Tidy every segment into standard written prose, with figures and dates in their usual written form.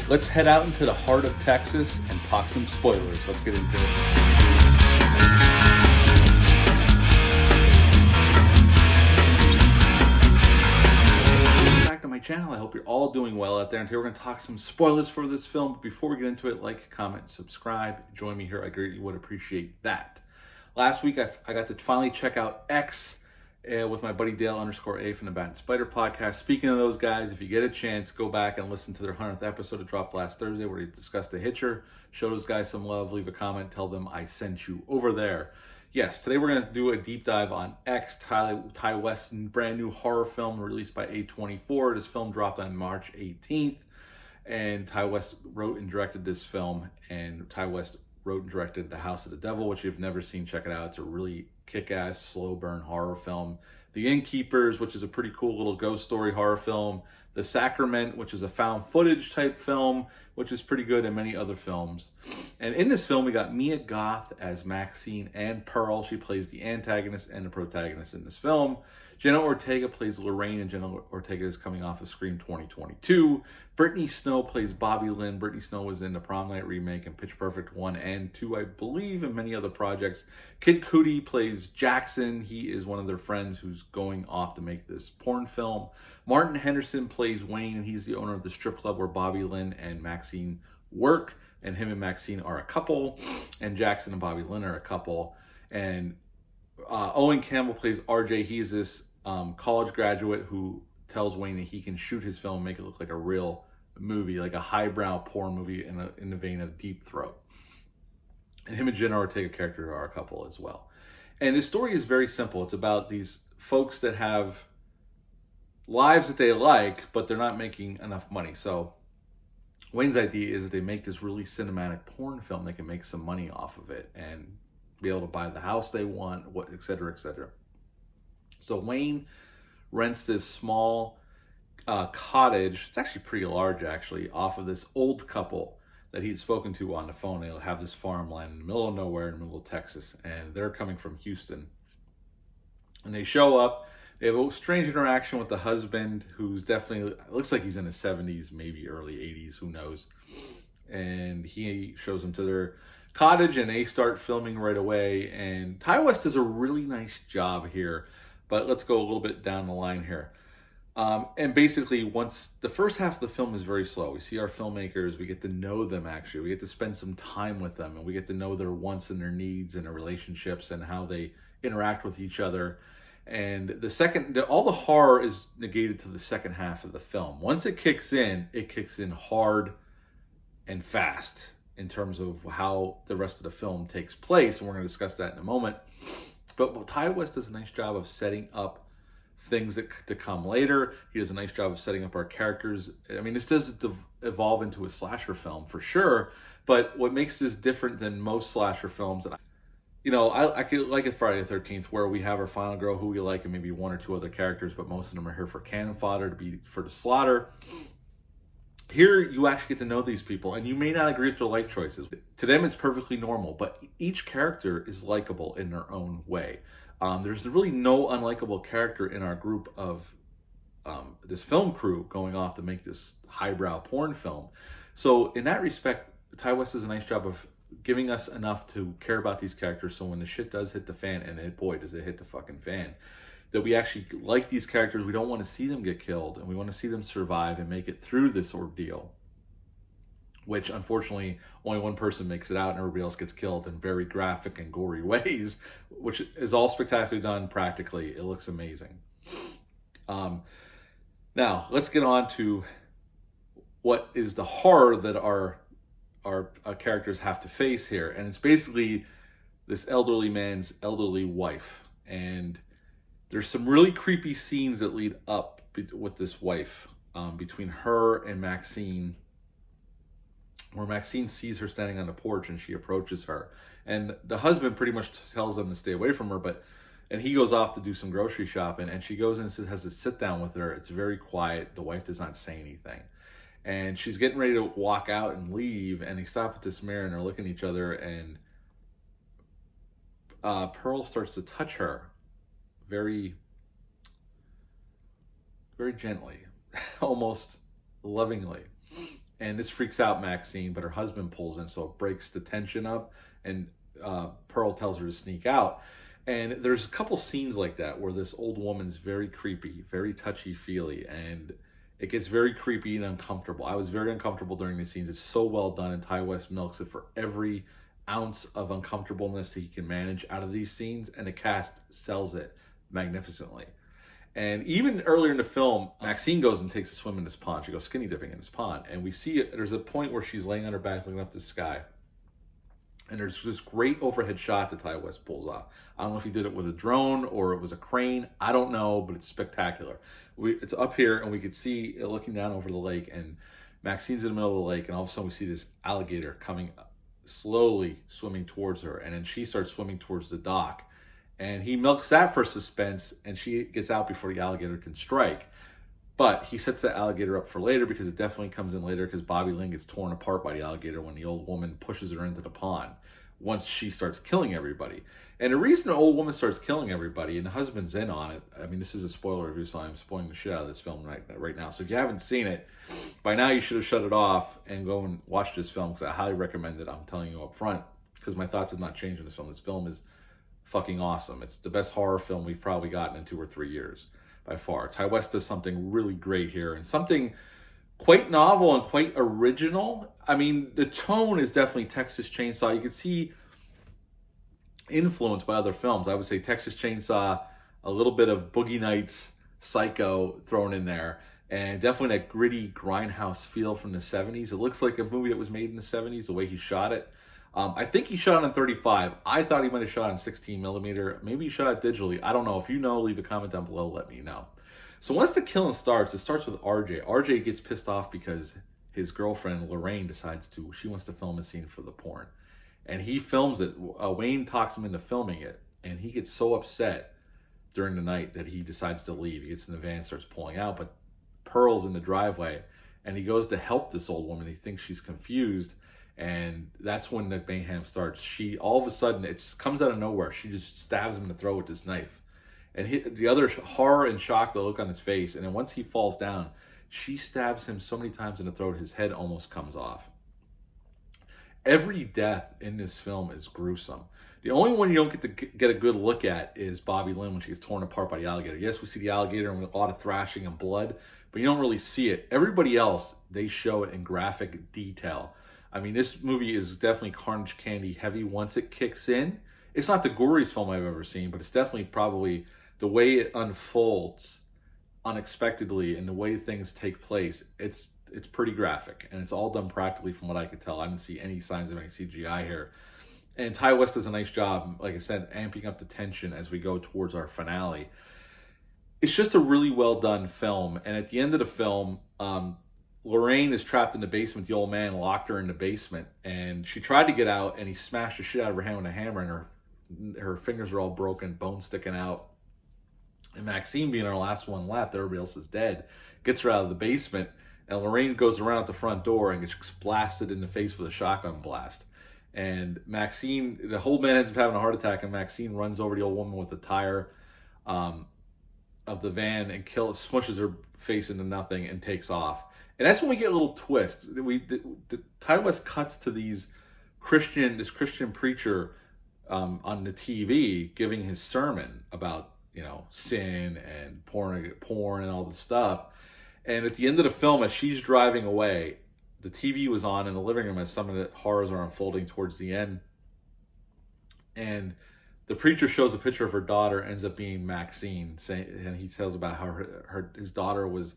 Let's head out into the heart of Texas and talk some spoilers. Let's get into it. Back to my channel. I hope you're all doing well out there. And today we're going to talk some spoilers for this film. But before we get into it, like, comment, subscribe. Join me here. I greatly would appreciate that. Last week, I got to finally check out X with my buddy Dale_A from the Bat and Spider podcast. Speaking of those guys, if you get a chance, go back and listen to their 100th episode. It dropped last Thursday where they discussed The Hitcher. Show those guys some love. Leave a comment. Tell them I sent you over there. Yes, today we're going to do a deep dive on X, Ty West's brand new horror film released by A24. This film dropped on March 18th. And Ty West wrote and directed this film. And Ty West wrote and directed The House of the Devil, which you've never seen. Check it out. It's a really kick-ass, slow-burn horror film. The Innkeepers, which is a pretty cool little ghost story horror film. The Sacrament, which is a found footage type film, which is pretty good, and many other films. And in this film, we got Mia Goth as Maxine and Pearl. She plays the antagonist and the protagonist in this film. Jenna Ortega plays Lorraine, and Jenna Ortega is coming off of Scream 2022. Brittany Snow plays Bobby Lynn. Brittany Snow was in the Prom Night remake and Pitch Perfect 1 and 2, I believe, and many other projects. Kid Cudi plays Jackson. He is one of their friends who's going off to make this porn film. Martin Henderson plays Wayne, and he's the owner of the strip club where Bobby Lynn and Maxine work. And him and Maxine are a couple, and Jackson and Bobby Lynn are a couple. And Owen Campbell plays RJ. He's this college graduate who tells Wayne that he can shoot his film and make it look like a real movie, like a highbrow porn movie in the vein of Deep Throat. And him and Jenna Ortega character are a couple as well. And his story is very simple. It's about these folks that have lives that they like, but they're not making enough money. So Wayne's idea is that they make this really cinematic porn film. They can make some money off of it and be able to buy the house they want, et cetera, et cetera. So Wayne rents this small cottage. It's actually pretty large, actually, off of this old couple that he'd spoken to on the phone. They'll have this farmland in the middle of nowhere in the middle of Texas, and they're coming from Houston. And they show up. They have a strange interaction with the husband, who's definitely, looks like he's in his 70s, maybe early 80s, who knows. And he shows them to their cottage, and they start filming right away. And Ty West does a really nice job here. But let's go a little bit down the line here. And basically, once the first half of the film is very slow. We see our filmmakers. We get to know them, actually. We get to spend some time with them. And we get to know their wants and their needs and their relationships and how they interact with each other. And all the horror is negated to the second half of the film. Once it kicks in hard and fast in terms of how the rest of the film takes place. And we're going to discuss that in a moment. But Ty West does a nice job of setting up things to come later. He does a nice job of setting up our characters. I mean, this does evolve into a slasher film for sure. But what makes this different than most slasher films, and I could like it Friday the 13th, where we have our final girl who we like and maybe one or two other characters, but most of them are here for cannon fodder, for the slaughter. Here, you actually get to know these people, and you may not agree with their life choices. To them, it's perfectly normal, but each character is likable in their own way. There's really no unlikable character in our group of this film crew going off to make this highbrow porn film. So in that respect, Ty West does a nice job of giving us enough to care about these characters, so when the shit does hit the fan, and boy, does it hit the fucking fan, that we actually like these characters. We don't want to see them get killed, and we want to see them survive and make it through this ordeal, which unfortunately only one person makes it out and everybody else gets killed in very graphic and gory ways, which is all spectacularly done practically. It looks amazing. Now, let's get on to what is the horror that our characters have to face here. And it's basically this elderly man's elderly wife. And there's some really creepy scenes that lead up with this wife, between her and Maxine, where Maxine sees her standing on the porch and she approaches her. And the husband pretty much tells them to stay away from her, and he goes off to do some grocery shopping, and she goes in and has to sit down with her. It's very quiet. The wife does not say anything. And she's getting ready to walk out and leave, and they stop at this mirror and they're looking at each other, and Pearl starts to touch her very, very gently, almost lovingly. and this freaks out Maxine, but her husband pulls in, so it breaks the tension up, and Pearl tells her to sneak out. And there's a couple scenes like that where this old woman's very creepy, very touchy-feely, and it gets very creepy and uncomfortable. I was very uncomfortable during these scenes. It's so well done, and Ty West milks it for every ounce of uncomfortableness that he can manage out of these scenes, and the cast sells it magnificently. And even earlier in the film, Maxine goes and takes a swim in this pond. She goes skinny dipping in this pond. And we see it, there's a point where she's laying on her back looking up the sky. And there's this great overhead shot that Ty West pulls off. I don't know if he did it with a drone or it was a crane. I don't know, but it's spectacular. It's up here, and we could see it looking down over the lake. And Maxine's in the middle of the lake, and all of a sudden we see this alligator coming slowly swimming towards her. And then she starts swimming towards the dock. And he milks that for suspense, and she gets out before the alligator can strike. But he sets the alligator up for later, because it definitely comes in later, because Bobby Lynn gets torn apart by the alligator when the old woman pushes her into the pond once she starts killing everybody. And the reason the old woman starts killing everybody, and the husband's in on it, I mean, this is a spoiler review, so I'm spoiling the shit out of this film right now. So if you haven't seen it, by now you should have shut it off and go and watch this film, because I highly recommend it. I'm telling you up front, because my thoughts have not changed on this film. This film is fucking awesome. It's the best horror film we've probably gotten in 2 or 3 years by far. Ty West does something really great here, and something quite novel and quite original. I mean, the tone is definitely Texas Chainsaw. You can see influence by other films. I would say Texas Chainsaw, a little bit of Boogie Nights, Psycho thrown in there, and definitely that gritty grindhouse feel from the 70s. It looks like a movie that was made in the 70s, the way he shot it. I think he shot on 35. I thought he might have shot on 16 millimeter. Maybe he shot it digitally. I don't know. If you know, leave a comment down below. Let me know. So once the killing starts, it starts with RJ. RJ gets pissed off because his girlfriend, Lorraine, she wants to film a scene for the porn. And he films it. Wayne talks him into filming it. And he gets so upset during the night that he decides to leave. He gets in the van, starts pulling out. But Pearl's in the driveway. And he goes to help this old woman. He thinks she's confused. And that's when the mayhem starts. She, all of a sudden, it comes out of nowhere. She just stabs him in the throat with this knife. And the other horror and shock, the look on his face. And then once he falls down, she stabs him so many times in the throat, his head almost comes off. Every death in this film is gruesome. The only one you don't get to get a good look at is Bobby Lynn when she gets torn apart by the alligator. Yes, we see the alligator and a lot of thrashing and blood, but you don't really see it. Everybody else, they show it in graphic detail. I mean, this movie is definitely Carnage Candy heavy once it kicks in. It's not the goriest film I've ever seen, but it's definitely probably the way it unfolds unexpectedly and the way things take place. It's pretty graphic, and it's all done practically from what I could tell. I didn't see any signs of any CGI here. And Ty West does a nice job, like I said, amping up the tension as we go towards our finale. It's just a really well done film. And at the end of the film, Lorraine is trapped in the basement. The old man locked her in the basement, and she tried to get out, and he smashed the shit out of her hand with a hammer, and her fingers are all broken, bones sticking out. And Maxine, being our last one left, everybody else is dead, gets her out of the basement, and Lorraine goes around at the front door and gets blasted in the face with a shotgun blast. And Maxine, the whole man ends up having a heart attack, and Maxine runs over the old woman with the tire of the van and smushes her face into nothing and takes off. And that's when we get a little twist. Ty West cuts to this Christian preacher on the TV giving his sermon about, sin and porn and all this stuff. And at the end of the film, as she's driving away, the TV was on in the living room as some of the horrors are unfolding towards the end. And the preacher shows a picture of her daughter, ends up being Maxine, and he tells about how his daughter was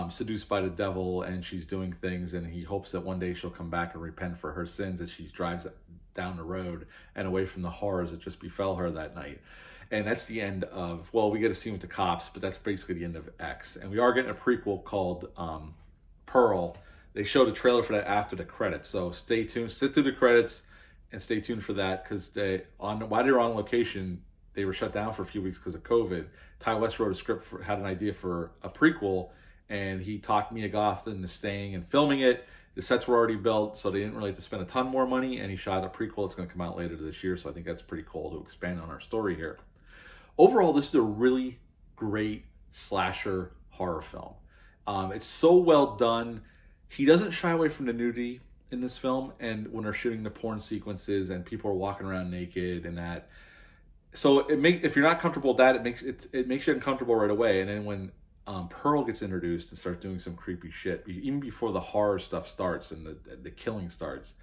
seduced by the devil, and she's doing things, and he hopes that one day she'll come back and repent for her sins as she drives down the road and away from the horrors that just befell her that night. And that's the end of, we get a scene with the cops, but that's basically the end of X. And we are getting a prequel called Pearl. They showed a trailer for that after the credits, so stay tuned, sit through the credits, and stay tuned for that, because while they were on location, they were shut down for a few weeks because of COVID. Ty West wrote a script, had an idea for a prequel, and he talked Mia Goth into staying and filming it. The sets were already built, so they didn't really have to spend a ton more money, and he shot a prequel. It's going to come out later this year, so I think that's pretty cool to expand on our story here. Overall, this is a really great slasher horror film. It's so well done. He doesn't shy away from the nudity in this film, and when they're shooting the porn sequences and people are walking around naked and that. So if you're not comfortable with that, it makes you uncomfortable right away. And then when Pearl gets introduced and starts doing some creepy shit, even before the horror stuff starts and the killing starts,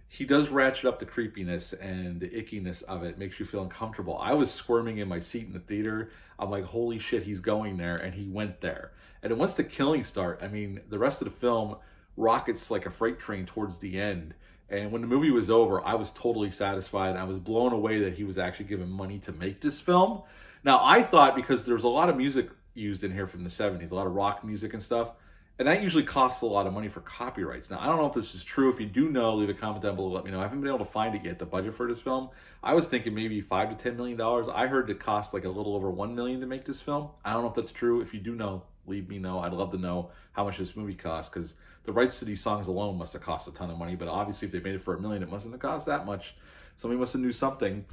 he does ratchet up the creepiness and the ickiness of it. Makes you feel uncomfortable. I was squirming in my seat in the theater. I'm like, holy shit, he's going there, and he went there. And then once the killing start, I mean, the rest of the film rockets like a freight train towards the end. And when the movie was over, I was totally satisfied. I was blown away that he was actually given money to make this film. Now, I thought, because there's a lot of music used in here from the 70s, a lot of rock music and stuff, and that usually costs a lot of money for copyrights. Now, I don't know if this is true. If you do know, leave a comment down below, let me know. I haven't been able to find it yet, the budget for this film. I was thinking maybe $5 to $10 million. I heard it cost like a little over $1 million to make this film. I don't know if that's true. If you do know, leave me know. I'd love to know how much this movie cost, because the rights to these songs alone must have cost a ton of money. But obviously, if they made it for $1 million, it mustn't have cost that much. Somebody must have knew something.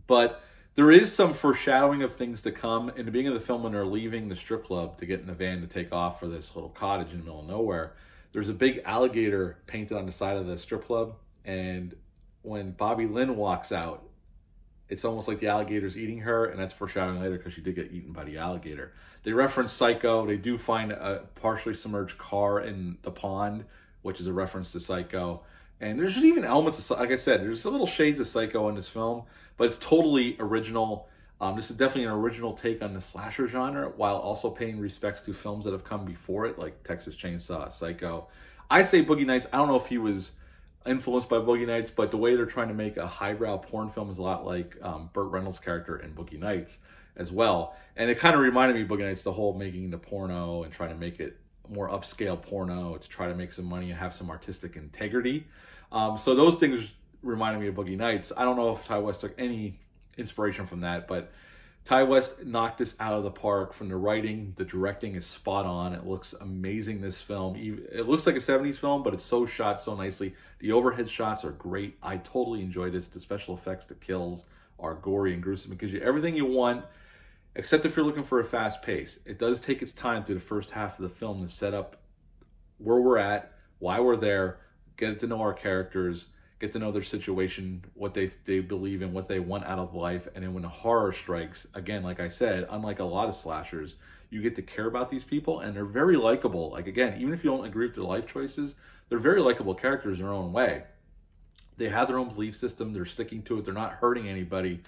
But there is some foreshadowing of things to come. In the beginning of the film, when they're leaving the strip club to get in the van to take off for this little cottage in the middle of nowhere, there's a big alligator painted on the side of the strip club. And when Bobby Lynn walks out, it's almost like the alligator's eating her, and that's foreshadowing later because she did get eaten by the alligator. They reference Psycho. They do find a partially submerged car in the pond, which is a reference to Psycho. And there's even elements of, like I said, there's a little shades of Psycho in this film, but it's totally original. This is definitely an original take on the slasher genre, while also paying respects to films that have come before it, like Texas Chainsaw, Psycho. I say Boogie Nights. I don't know if he was influenced by Boogie Nights, but the way they're trying to make a highbrow porn film is a lot like Burt Reynolds' character in Boogie Nights as well. And it kind of reminded me of Boogie Nights, the whole making the porno and trying to make it more upscale porno to try to make some money and have some artistic integrity. So those things reminded me of Boogie Nights. I don't know if Ty West took any inspiration from that, but Ty West knocked this out of the park. From the writing, the directing is spot on. It looks amazing, this film. It looks like a 70s film, but it's so shot so nicely. The overhead shots are great. I totally enjoyed this. The special effects, the kills are gory and gruesome. It gives you everything you want, except if you're looking for a fast pace. It does take its time through the first half of the film to set up where we're at, why we're there, get to know our characters, get to know their situation, what they believe in, what they want out of life. And then when the horror strikes, again, like I said, unlike a lot of slashers, you get to care about these people, and they're very likable. Like, again, even if you don't agree with their life choices, they're very likable characters in their own way. They have their own belief system. They're sticking to it. They're not hurting anybody.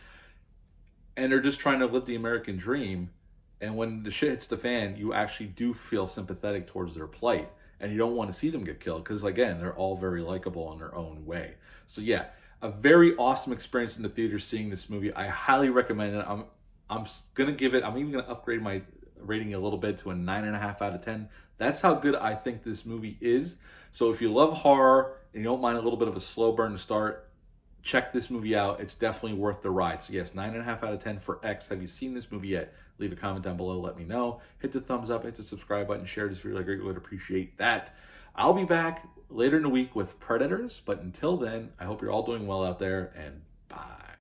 And they're just trying to live the American dream. And when the shit hits the fan, you actually do feel sympathetic towards their plight. And you don't want to see them get killed because, again, they're all very likable in their own way. So, yeah, a very awesome experience in the theater seeing this movie. I highly recommend it. I'm going to give it, I'm even going to upgrade my rating a little bit to a 9.5 out of 10. That's how good I think this movie is. So if you love horror and you don't mind a little bit of a slow burn to start, check this movie out. It's definitely worth the ride. So yes, 9.5 out of 10 for X. Have you seen this movie yet? Leave a comment down below. Let me know. Hit the thumbs up. Hit the subscribe button. Share this video. I greatly would appreciate that. I'll be back later in the week with Predators. But until then, I hope you're all doing well out there, and bye.